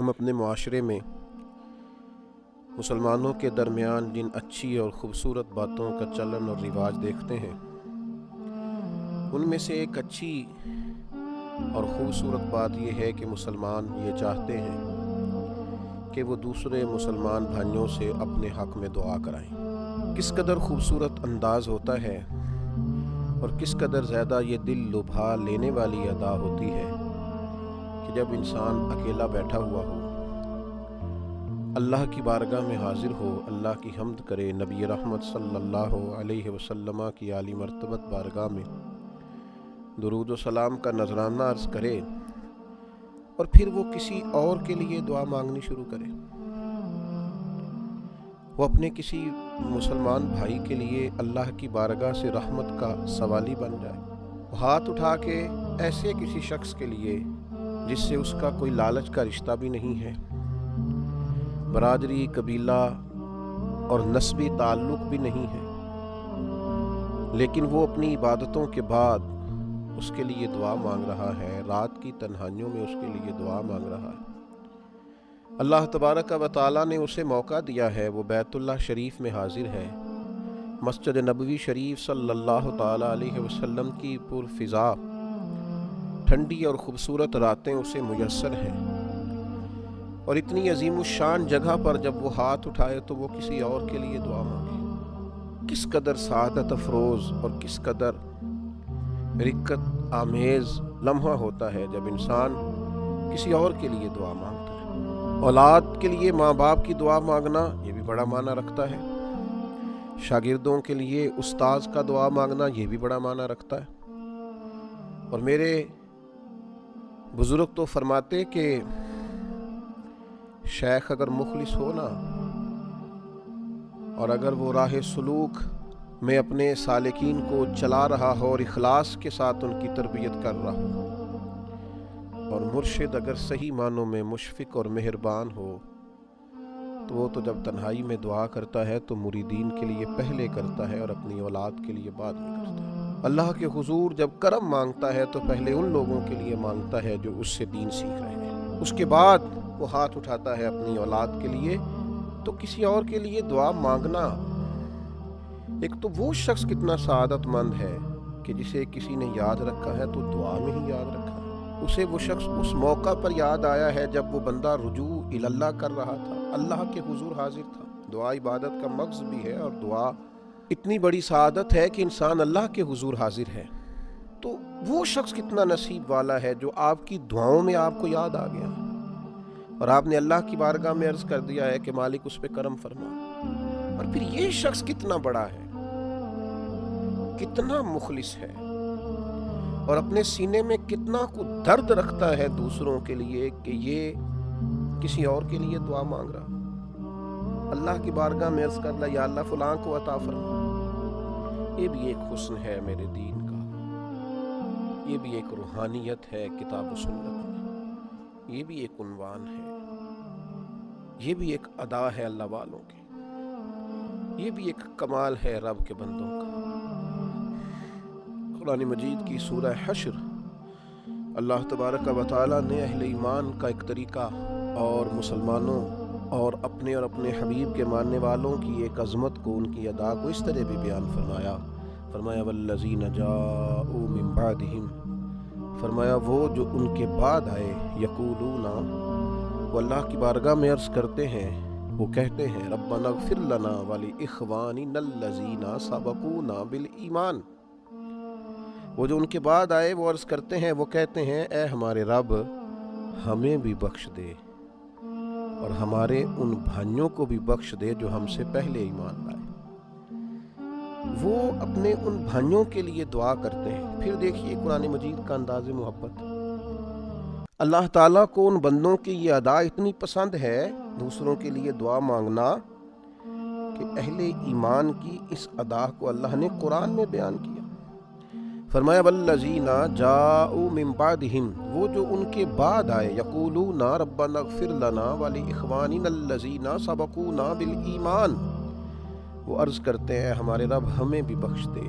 ہم اپنے معاشرے میں مسلمانوں کے درمیان جن اچھی اور خوبصورت باتوں کا چلن اور رواج دیکھتے ہیں، ان میں سے ایک اچھی اور خوبصورت بات یہ ہے کہ مسلمان یہ چاہتے ہیں کہ وہ دوسرے مسلمان بھائیوں سے اپنے حق میں دعا کرائیں۔ کس قدر خوبصورت انداز ہوتا ہے اور کس قدر زیادہ یہ دل لبھا لینے والی ادا ہوتی ہے کہ جب انسان اکیلا بیٹھا ہوا ہو، اللہ کی بارگاہ میں حاضر ہو، اللہ کی حمد کرے، نبی رحمت صلی اللہ علیہ وسلم کی عالی مرتبت بارگاہ میں درود و سلام کا نذرانہ عرض کرے اور پھر وہ کسی اور کے لیے دعا مانگنی شروع کرے۔ وہ اپنے کسی مسلمان بھائی کے لیے اللہ کی بارگاہ سے رحمت کا سوالی بن جائے، وہ ہاتھ اٹھا کے ایسے کسی شخص کے لیے جس سے اس کا کوئی لالچ کا رشتہ بھی نہیں ہے، برادری، قبیلہ اور نسبی تعلق بھی نہیں ہے، لیکن وہ اپنی عبادتوں کے بعد اس کے لیے دعا مانگ رہا ہے، رات کی تنہائیوں میں اس کے لیے دعا مانگ رہا ہے۔ اللہ تبارک و تعالیٰ نے اسے موقع دیا ہے، وہ بیت اللہ شریف میں حاضر ہے، مسجد نبوی شریف صلی اللہ تعالیٰ علیہ وسلم کی پرفضا ٹھنڈی اور خوبصورت راتیں اسے میسر ہیں، اور اتنی عظیم الشان جگہ پر جب وہ ہاتھ اٹھائے تو وہ کسی اور کے لیے دعا مانگے۔ کس قدر سعادت افروز اور کس قدر رقت آمیز لمحہ ہوتا ہے جب انسان کسی اور کے لیے دعا مانگتا ہے۔ اولاد کے لیے ماں باپ کی دعا مانگنا یہ بھی بڑا معنی رکھتا ہے، شاگردوں کے لیے استاذ کا دعا مانگنا یہ بھی بڑا معنی رکھتا ہے۔ اور میرے بزرگ تو فرماتے کہ شیخ اگر مخلص ہو نا، اور اگر وہ راہ سلوک میں اپنے سالکین کو چلا رہا ہو اور اخلاص کے ساتھ ان کی تربیت کر رہا ہو، اور مرشد اگر صحیح معنوں میں مشفق اور مہربان ہو، تو وہ تو جب تنہائی میں دعا کرتا ہے تو مریدین کے لیے پہلے کرتا ہے اور اپنی اولاد کے لیے بعد میں کرتا ہے۔ اللہ کے حضور جب کرم مانگتا ہے تو پہلے ان لوگوں کے لیے مانگتا ہے جو اس سے دین سیکھ رہے ہیں، اس کے بعد وہ ہاتھ اٹھاتا ہے اپنی اولاد کے لیے۔ تو کسی اور کے لیے دعا مانگنا، ایک تو وہ شخص کتنا سعادت مند ہے کہ جسے کسی نے یاد رکھا ہے تو دعا میں ہی یاد رکھا ہے، اسے وہ شخص اس موقع پر یاد آیا ہے جب وہ بندہ رجوع اللہ کر رہا تھا، اللہ کے حضور حاضر تھا۔ دعا عبادت کا مغز بھی ہے، اور دعا اتنی بڑی سعادت ہے کہ انسان اللہ کے حضور حاضر ہے۔ تو وہ شخص کتنا نصیب والا ہے جو آپ کی دعاؤں میں آپ کو یاد آ گیا اور آپ نے اللہ کی بارگاہ میں عرض کر دیا ہے کہ مالک اس پہ کرم فرما۔ اور پھر یہ شخص کتنا بڑا ہے، کتنا مخلص ہے، اور اپنے سینے میں کتنا کو درد رکھتا ہے دوسروں کے لیے کہ یہ کسی اور کے لیے دعا مانگ رہا، اللہ کی بارگاہ میں عرض کر لیا، یا اللہ فلاں کو عطا فرما۔ یہ بھی ایک حسن ہے میرے دین کا، یہ بھی ایک روحانیت ہے کتاب و سنت میں، یہ بھی ایک عنوان ہے، یہ بھی ایک ادا ہے اللہ والوں کی، یہ بھی ایک کمال ہے رب کے بندوں کا۔ قرآن مجید کی سورہ حشر، اللہ تبارک و تعالیٰ نے اہل ایمان کا ایک طریقہ اور مسلمانوں اور اپنے حبیب کے ماننے والوں کی ایک عظمت کو، ان کی ادا کو اس طرح بھی بیان فرمایا۔ والذین جاءوا من بعدہم، فرمایا وہ جو ان کے بعد آئے، یقولون، وہ اللہ کی بارگاہ میں عرض کرتے ہیں، وہ کہتے ہیں، ربنا اغفر لنا ولاخواننا الذین سبقونا بالایمان۔ وہ جو ان کے بعد آئے وہ عرض کرتے ہیں، وہ کہتے ہیں، اے ہمارے رب ہمیں بھی بخش دے اور ہمارے ان بھائیوں کو بھی بخش دے جو ہم سے پہلے ایمان لائے۔ وہ اپنے ان بھائیوں کے لیے دعا کرتے ہیں۔ پھر دیکھیے قرآن مجید کا انداز محبت، اللہ تعالیٰ کو ان بندوں کی یہ ادا اتنی پسند ہے، دوسروں کے لیے دعا مانگنا، کہ اہل ایمان کی اس ادا کو اللہ نے قرآن میں بیان کیا۔ فرمایا والذین جاءوا من بعدہم، وہ جو ان کے بعد آئے، یقولون ربنا اغفر لنا ولاخواننا الذین سبقونا بالایمان، وہ عرض کرتے ہیں، ہمارے رب ہمیں بھی بخش دے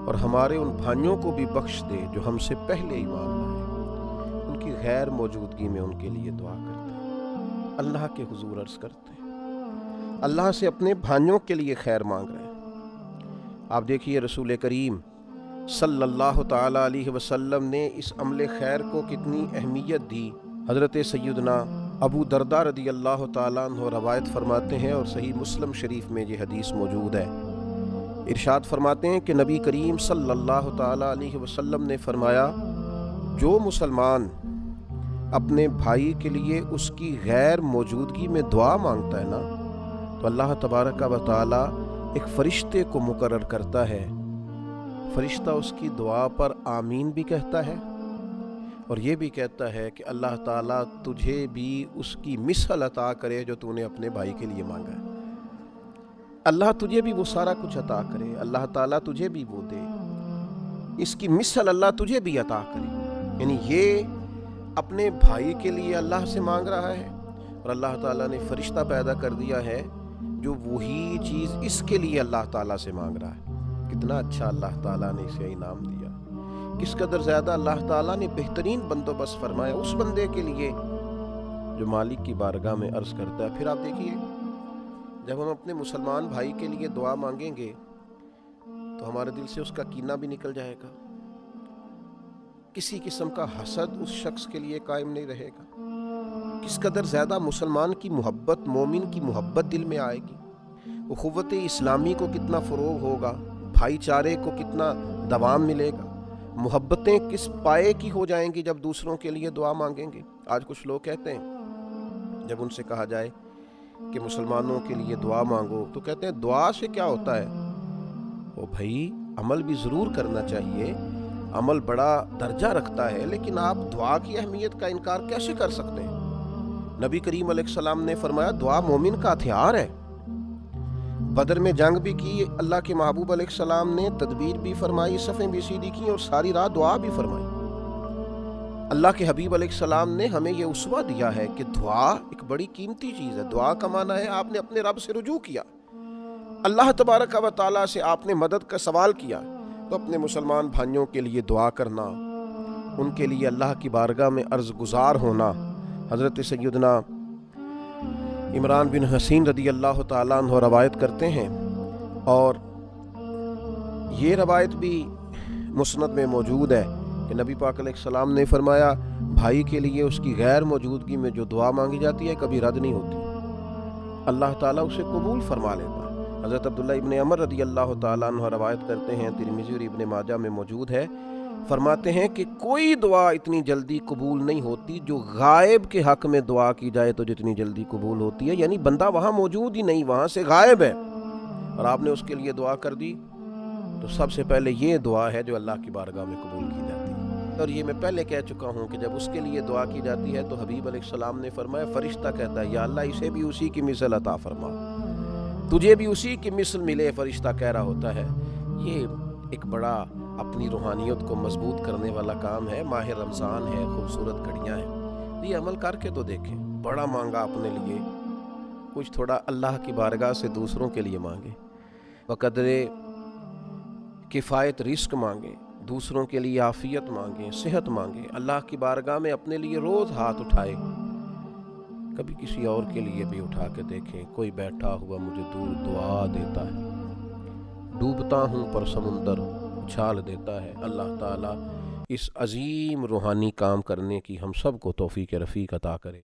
اور ہمارے ان بھائیوں کو بھی بخش دے جو ہم سے پہلے ایمان لائے۔ ان کی غیر موجودگی میں ان کے لیے دعا کرتے ہیں، اللہ کے حضور عرض کرتے ہیں، اللہ سے اپنے بھائیوں کے لیے خیر مانگ رہے ہیں۔ آپ دیکھیے رسول کریم صلی اللہ تعالیٰ علیہ وسلم نے اس عمل خیر کو کتنی اہمیت دی۔ حضرت سیدنا ابو درداء رضی اللہ تعالیٰ عنہ روایت فرماتے ہیں، اور صحیح مسلم شریف میں یہ حدیث موجود ہے، ارشاد فرماتے ہیں کہ نبی کریم صلی اللہ تعالیٰ علیہ وسلم نے فرمایا، جو مسلمان اپنے بھائی کے لیے اس کی غیر موجودگی میں دعا مانگتا ہے نا، تو اللہ تبارک و تعالیٰ ایک فرشتے کو مقرر کرتا ہے، فرشتہ اس کی دعا پر آمین بھی کہتا ہے، اور یہ بھی کہتا ہے کہ اللہ تعالیٰ تجھے بھی اس کی مثل عطا کرے جو تو نے اپنے بھائی کے لیے مانگا ہے، اللہ تجھے بھی وہ سارا کچھ عطا کرے، اللہ تعالیٰ تجھے بھی وہ دے، اس کی مثل اللہ تجھے بھی عطا کرے۔ یعنی یہ اپنے بھائی کے لیے اللہ سے مانگ رہا ہے، اور اللہ تعالیٰ نے فرشتہ پیدا کر دیا ہے جو وہی چیز اس کے لیے اللہ تعالیٰ سے مانگ رہا ہے۔ کتنا اچھا اللہ تعالیٰ نے اسے انعام دیا، کس قدر زیادہ اللہ تعالیٰ نے بہترین بندوبست فرمایا اس بندے کے لیے جو مالک کی بارگاہ میں عرض کرتا ہے۔ پھر آپ دیکھیے، جب ہم اپنے مسلمان بھائی کے لیے دعا مانگیں گے تو ہمارے دل سے اس کا کینہ بھی نکل جائے گا، کسی قسم کا حسد اس شخص کے لیے قائم نہیں رہے گا، کس قدر زیادہ مسلمان کی محبت، مومن کی محبت دل میں آئے گی، اخوت اسلامی کو کتنا فروغ ہوگا، بھائی چارے کو کتنا دوام ملے گا، محبتیں کس پائے کی ہو جائیں گی جب دوسروں کے لیے دعا مانگیں گے۔ آج کچھ لوگ کہتے ہیں جب ان سے کہا جائے کہ مسلمانوں کے لیے دعا مانگو تو کہتے ہیں دعا سے کیا ہوتا ہے؟ وہ بھائی عمل بھی ضرور کرنا چاہیے، عمل بڑا درجہ رکھتا ہے، لیکن آپ دعا کی اہمیت کا انکار کیسے کر سکتے ہیں؟ نبی کریم علیہ السلام نے فرمایا دعا مومن کا ہتھیار ہے۔ بدر میں جنگ بھی کی اللہ کے محبوب علیہ السلام نے، تدبیر بھی فرمائی، صفیں بھی سیدھی کی، اور ساری رات دعا بھی فرمائی۔ اللہ کے حبیب علیہ السلام نے ہمیں یہ اسوہ دیا ہے کہ دعا ایک بڑی قیمتی چیز ہے۔ دعا کا معنی ہے آپ نے اپنے رب سے رجوع کیا، اللہ تبارک و تعالیٰ سے آپ نے مدد کا سوال کیا، تو اپنے مسلمان بھائیوں کے لیے دعا کرنا، ان کے لیے اللہ کی بارگاہ میں عرض گزار ہونا۔ حضرت سیدنا عمران بن حسین رضی اللہ تعالیٰ عنہ روایت کرتے ہیں، اور یہ روایت بھی مسند میں موجود ہے کہ نبی پاک علیہ السلام نے فرمایا بھائی کے لیے اس کی غیر موجودگی میں جو دعا مانگی جاتی ہے کبھی رد نہیں ہوتی، اللہ تعالیٰ اسے قبول فرما لیتا ہے۔ حضرت عبداللہ ابن عمر رضی اللہ تعالیٰ عنہ روایت کرتے ہیں، ترمذی اور ابن ماجہ میں موجود ہے، فرماتے ہیں کہ کوئی دعا اتنی جلدی قبول نہیں ہوتی جو غائب کے حق میں دعا کی جائے تو جتنی جلدی قبول ہوتی ہے، یعنی بندہ وہاں موجود ہی نہیں، وہاں سے غائب ہے، اور آپ نے اس کے لیے دعا کر دی، تو سب سے پہلے یہ دعا ہے جو اللہ کی بارگاہ میں قبول کی جاتی ہے۔ اور یہ میں پہلے کہہ چکا ہوں کہ جب اس کے لیے دعا کی جاتی ہے تو حبیب علیہ السلام نے فرمایا فرشتہ کہتا ہے یا اللہ اسے بھی اسی کی مثل عطا فرما، تجھے بھی اسی کی مثل ملے، فرشتہ کہہ رہا ہوتا ہے۔ یہ ایک بڑا اپنی روحانیت کو مضبوط کرنے والا کام ہے۔ ماہ رمضان ہے، خوبصورت گھڑیاں ہیں، یہ عمل کر کے تو دیکھیں، بڑا مانگا اپنے لیے، کچھ تھوڑا اللہ کی بارگاہ سے دوسروں کے لیے مانگے، بقدر کفایت رزق مانگے، دوسروں کے لیے عافیت مانگے، صحت مانگے، اللہ کی بارگاہ میں اپنے لیے روز ہاتھ اٹھائے، کبھی کسی اور کے لیے بھی اٹھا کے دیکھیں۔ کوئی بیٹھا ہوا مجھے دور دعا دیتا ہے، ڈوبتا ہوں پر سمندر اچھال دیتا ہے۔ اللہ تعالیٰ اس عظیم روحانی کام کرنے کی ہم سب کو توفیق رفیق عطا کرے۔